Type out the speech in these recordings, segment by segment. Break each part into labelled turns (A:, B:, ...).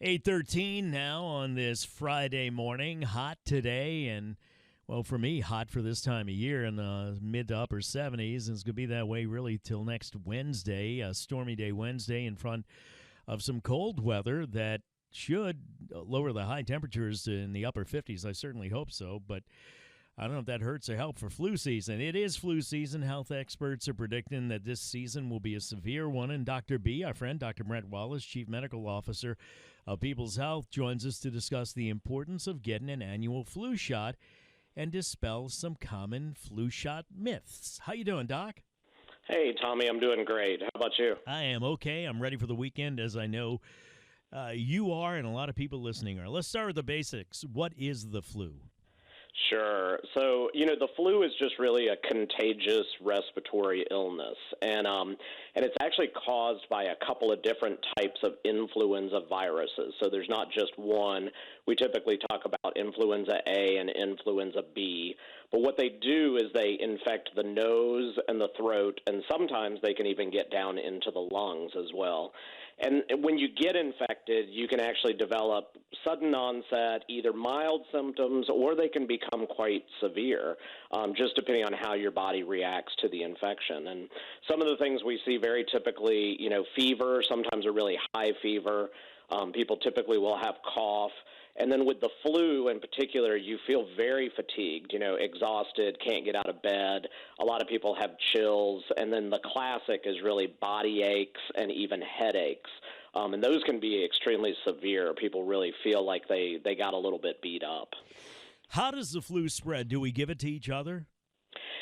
A: 8:13 now on this Friday morning. Hot today, and, well, for me, hot for this time of year in the mid to upper 70s. And it's going to be that way really till next Wednesday, a stormy day Wednesday, in front of some cold weather that should lower the high temperatures in the upper 50s. I certainly hope so, but I don't know if that hurts or helps for flu season. It is flu season. Health experts are predicting that this season will be a severe one. And Dr. B, our friend, Dr. Brent Wallis, Chief Medical Officer of People's Health, joins us to discuss the importance of getting an annual flu shot and dispel some common flu shot myths. How you doing, Doc?
B: Hey, Tommy, I'm doing great. How about you?
A: I am okay. I'm ready for the weekend, as I know you are and a lot of people listening are. Let's start with the basics. What is the flu?
B: Sure. So, the flu is just really a contagious respiratory illness, and it's actually caused by a couple of different types of influenza viruses. So there's not just one. We typically talk about influenza A and influenza B, but what they do is they infect the nose and the throat, and sometimes they can even get down into the lungs as well. And when you get infected, you can actually develop sudden onset, either mild symptoms, or they can become quite severe, just depending on how your body reacts to the infection. And some of the things we see very typically, fever, sometimes a really high fever. People typically will have cough. And then with the flu in particular, you feel very fatigued, exhausted, can't get out of bed. A lot of people have chills. And then the classic is really body aches and even headaches. And those can be extremely severe. People really feel like they got a little bit beat up.
A: How does the flu spread? Do we give it to each other?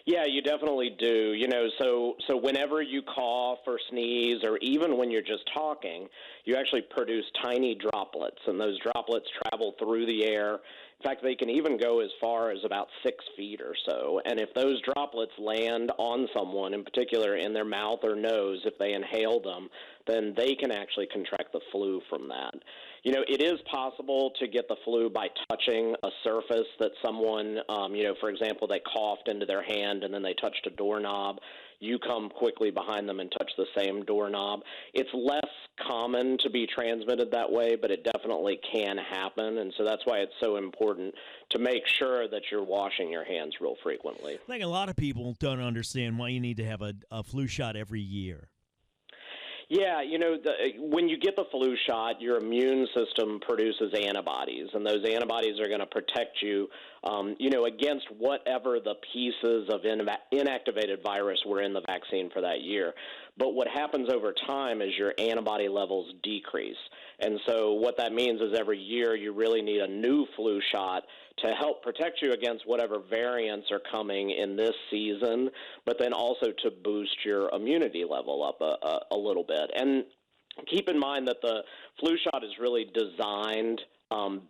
B: Yeah, you definitely do. So whenever you cough or sneeze, or even when you're just talking, you actually produce tiny droplets, and those droplets travel through the air. In fact, they can even go as far as about 6 feet or so. And if those droplets land on someone, in particular in their mouth or nose, if they inhale them, then they can actually contract the flu from that. It is possible to get the flu by touching a surface that someone, for example, they coughed into their hand and then they touched a doorknob. You come quickly behind them and touch the same doorknob. It's less common to be transmitted that way, but it definitely can happen. And so that's why it's so important to make sure that you're washing your hands real frequently.
A: I think a lot of people don't understand why you need to have a flu shot every year.
B: Yeah, when you get the flu shot, your immune system produces antibodies, and those antibodies are going to protect you, against whatever the pieces of inactivated virus were in the vaccine for that year. But what happens over time is your antibody levels decrease. And so what that means is every year you really need a new flu shot to help protect you against whatever variants are coming in this season, but then also to boost your immunity level up a little bit. And keep in mind that the flu shot is really designed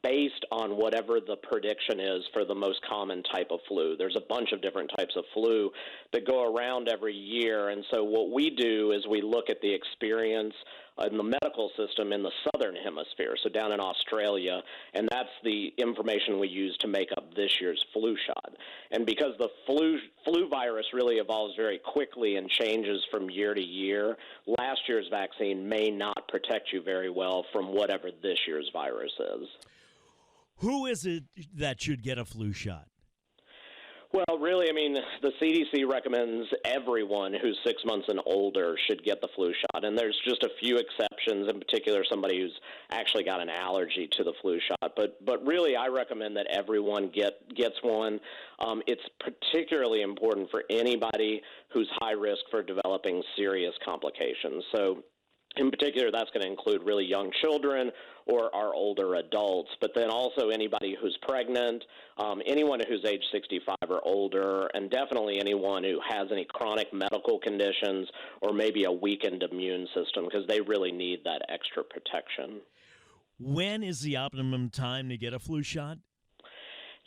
B: based on whatever the prediction is for the most common type of flu. There's a bunch of different types of flu that go around every year, and so what we do is we look at the experience in the medical system in the southern hemisphere, so down in Australia, and that's the information we use to make up this year's flu shot. And because the flu virus really evolves very quickly and changes from year to year, last year's vaccine may not protect you very well from whatever this year's virus is.
A: Who is it that should get a flu shot?
B: Well, really, the CDC recommends everyone who's 6 months and older should get the flu shot, and there's just a few exceptions, in particular somebody who's actually got an allergy to the flu shot. But really, I recommend that everyone gets one. It's particularly important for anybody who's high risk for developing serious complications. So in particular, that's going to include really young children or our older adults, but then also anybody who's pregnant, anyone who's age 65 or older, and definitely anyone who has any chronic medical conditions or maybe a weakened immune system, because they really need that extra protection.
A: When is the optimum time to get a flu shot?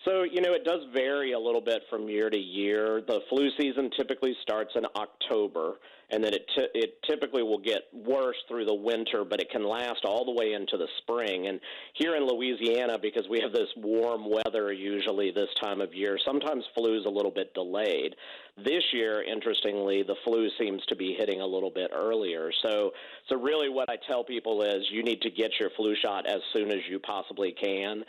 B: So, it does vary a little bit from year to year. The flu season typically starts in October, and then it typically will get worse through the winter, but it can last all the way into the spring. And here in Louisiana, because we have this warm weather usually this time of year, sometimes flu is a little bit delayed. This year, interestingly, the flu seems to be hitting a little bit earlier. So really what I tell people is you need to get your flu shot as soon as you possibly can.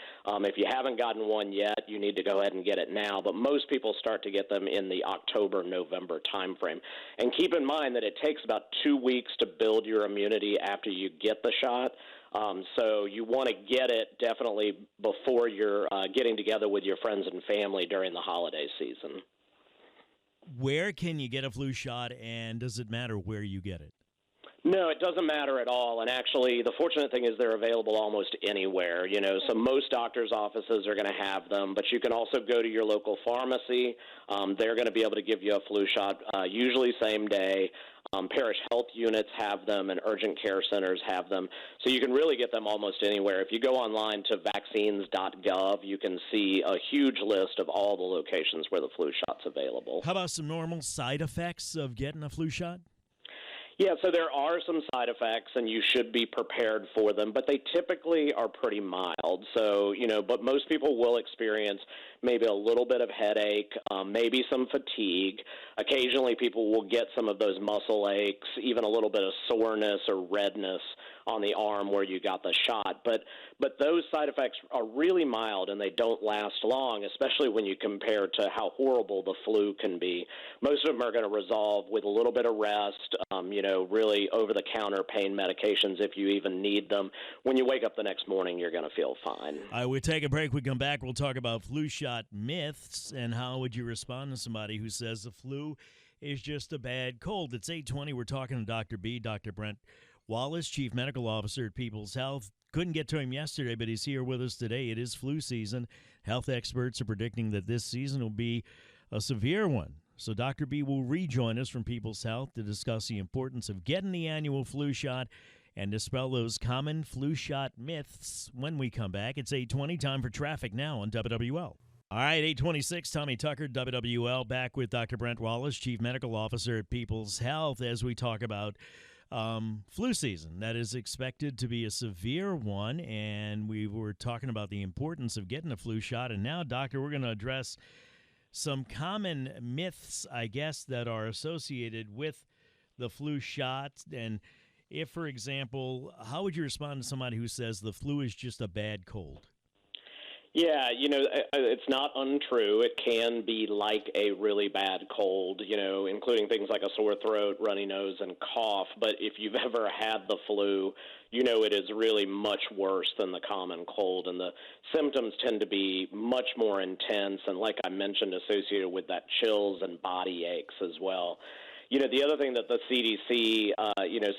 B: If you haven't gotten one yet, you need to go ahead and get it now. But most people start to get them in the October-November timeframe. And keep in mind that it takes about 2 weeks to build your immunity after you get the shot. So you want to get it definitely before you're getting together with your friends and family during the holiday season.
A: Where can you get a flu shot, and does it matter where you get it?
B: No, it doesn't matter at all. And actually, the fortunate thing is they're available almost anywhere. So most doctors' offices are going to have them, but you can also go to your local pharmacy. They're going to be able to give you a flu shot, usually same day. Parish health units have them, and urgent care centers have them. So you can really get them almost anywhere. If you go online to vaccines.gov, you can see a huge list of all the locations where the flu shot's available.
A: How about some normal side effects of getting a flu shot?
B: Yeah, so there are some side effects, and you should be prepared for them, but they typically are pretty mild. So, but most people will experience maybe a little bit of headache, maybe some fatigue. Occasionally, people will get some of those muscle aches, even a little bit of soreness or redness on the arm where you got the shot. But those side effects are really mild, and they don't last long, especially when you compare to how horrible the flu can be. Most of them are going to resolve with a little bit of rest, really over-the-counter pain medications if you even need them. When you wake up the next morning, you're going to feel fine.
A: All right, we take a break. We come back. We'll talk about flu shot myths, and how would you respond to somebody who says the flu is just a bad cold. It's 8:20. We're talking to Dr. B, Dr. Brent Wallis, Chief Medical Officer at People's Health. Couldn't get to him yesterday, but he's here with us today. It is flu season. Health experts are predicting that this season will be a severe one. So Dr. B will rejoin us from People's Health to discuss the importance of getting the annual flu shot and dispel those common flu shot myths when we come back. It's 8:20, time for traffic now on WWL. All right, 8:26, Tommy Tucker, WWL, back with Dr. Brent Wallis, Chief Medical Officer at People's Health, as we talk about flu season. That is expected to be a severe one, and we were talking about the importance of getting a flu shot. And now, Doctor, we're going to address some common myths, I guess, that are associated with the flu shot. And if, for example, how would you respond to somebody who says the flu is just a bad cold?
B: Yeah, it's not untrue. It can be like a really bad cold, including things like a sore throat, runny nose, and cough. But if you've ever had the flu, it is really much worse than the common cold. And the symptoms tend to be much more intense and, like I mentioned, associated with that chills and body aches as well. The other thing that the CDC,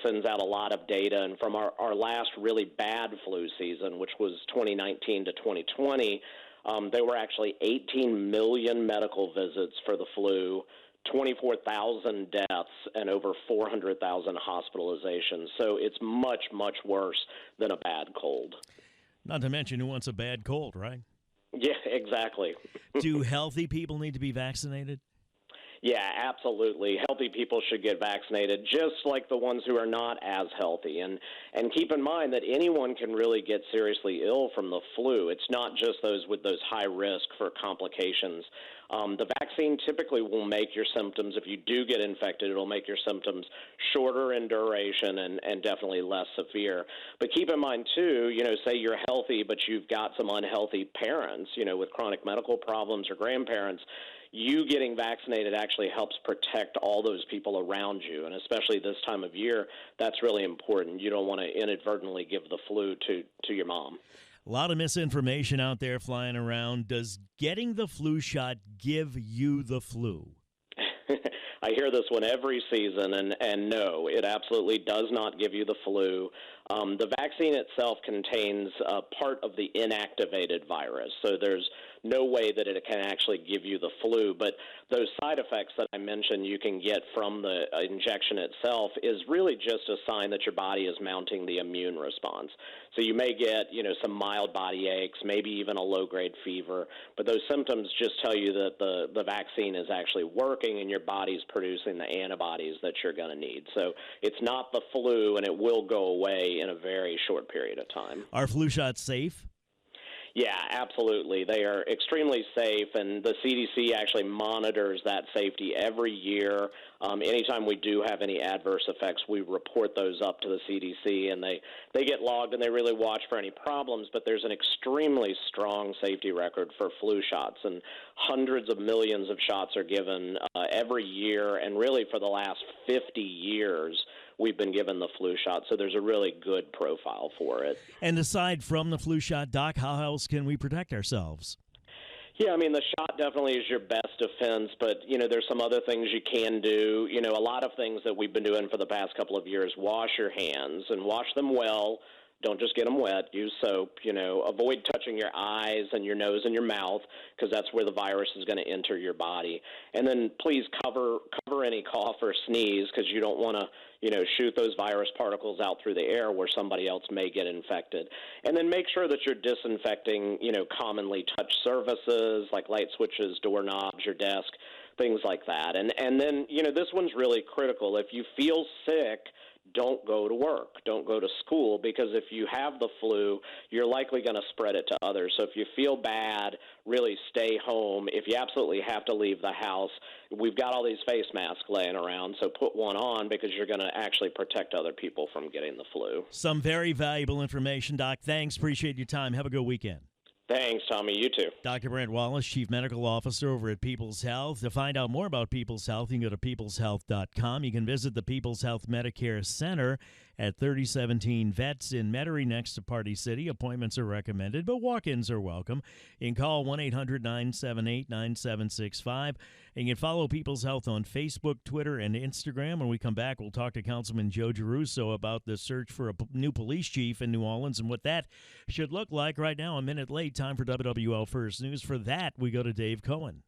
B: sends out a lot of data, and from our last really bad flu season, which was 2019 to 2020, there were actually 18 million medical visits for the flu, 24,000 deaths, and over 400,000 hospitalizations. So it's much, much worse than a bad cold.
A: Not to mention, who wants a bad cold, right?
B: Yeah, exactly.
A: Do healthy people need to be vaccinated?
B: Yeah, absolutely. Healthy people should get vaccinated, just like the ones who are not as healthy. And keep in mind that anyone can really get seriously ill from the flu. It's not just those with those high risk for complications. The vaccine typically will make your symptoms, if you do get infected, it'll make your symptoms shorter in duration and definitely less severe. But keep in mind, too, say you're healthy, but you've got some unhealthy parents, with chronic medical problems or grandparents. You getting vaccinated actually helps protect all those people around you, and especially this time of year, that's really important. You don't want to inadvertently give the flu to your mom.
A: A lot of misinformation out there flying around. Does getting the flu shot give you the flu?
B: I hear this one every season, and no, it absolutely does not give you the flu. The vaccine itself contains part of the inactivated virus. So there's no way that it can actually give you the flu. But those side effects that I mentioned you can get from the injection itself is really just a sign that your body is mounting the immune response. So you may get, some mild body aches, maybe even a low-grade fever, but those symptoms just tell you that the vaccine is actually working and your body's producing the antibodies that you're going to need. So it's not the flu, and it will go away in a very short period of time.
A: Are flu shots safe?
B: Yeah, absolutely. They are extremely safe, and the CDC actually monitors that safety every year. Anytime we do have any adverse effects, we report those up to the CDC, and they get logged, and they really watch for any problems. But there's an extremely strong safety record for flu shots, and hundreds of millions of shots are given every year, and really for the last 50 years, we've been given the flu shot, so there's a really good profile for it.
A: And aside from the flu shot, Doc, how else can we protect ourselves?
B: Yeah, the shot definitely is your best defense, but, there's some other things you can do. A lot of things that we've been doing for the past couple of years, wash your hands and wash them well. Don't just get them wet. Use soap. Avoid touching your eyes and your nose and your mouth because that's where the virus is going to enter your body. And then please cover any cough or sneeze because you don't want to, shoot those virus particles out through the air where somebody else may get infected. And then make sure that you're disinfecting, commonly touched surfaces like light switches, doorknobs, your desk, things like that. And then, this one's really critical. If you feel sick, don't go to work, don't go to school, because if you have the flu, you're likely going to spread it to others. So if you feel bad, really stay home. If you absolutely have to leave the house, we've got all these face masks laying around, so put one on because you're going to actually protect other people from getting the flu.
A: Some very valuable information, Doc. Thanks. Appreciate your time. Have a good weekend.
B: Thanks, Tommy. You too.
A: Dr. Brent Wallis, Chief Medical Officer over at People's Health. To find out more about People's Health, you can go to peopleshealth.com. You can visit the People's Health Medicare Center at 3017 Vets in Metairie next to Party City. Appointments are recommended, but walk-ins are welcome. You can call 1-800-978-9765. And you can follow People's Health on Facebook, Twitter, and Instagram. When we come back, we'll talk to Councilman Joe Giarrusso about the search for a new police chief in New Orleans and what that should look like. Right now, a minute late, time for WWL First News. For that, we go to Dave Cohen.